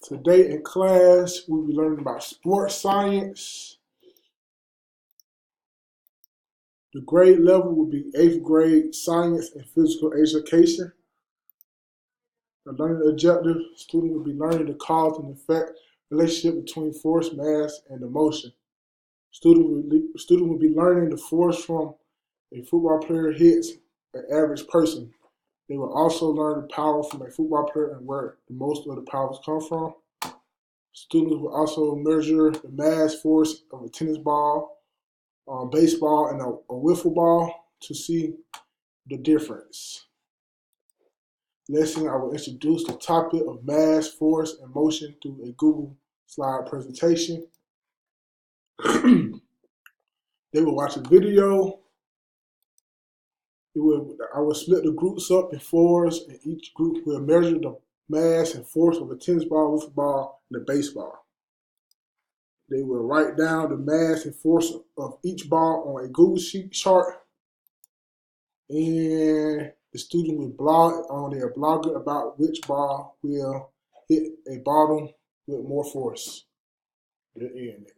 Today in class, we'll be learning about sports science. The grade level will be 8th grade science and physical education. The learning objective, student will be learning the cause and effect relationship between force, mass, and motion. Student will be learning the force from a football player hits an average person. They will also learn the power from a football player and where the most of the powers come from. Students will also measure the mass force of a tennis ball, baseball, and a wiffle ball to see the difference. Lesson, I will introduce the topic of mass, force, and motion through a Google slide presentation. They will watch a video. I will split the groups up in fours, and each group will measure the mass and force of a tennis ball, wiffle ball, and a baseball. They will write down the mass and force of each ball on a Google Sheet chart, and the student will blog on their blogger about which ball will hit a bottom with more force. The end.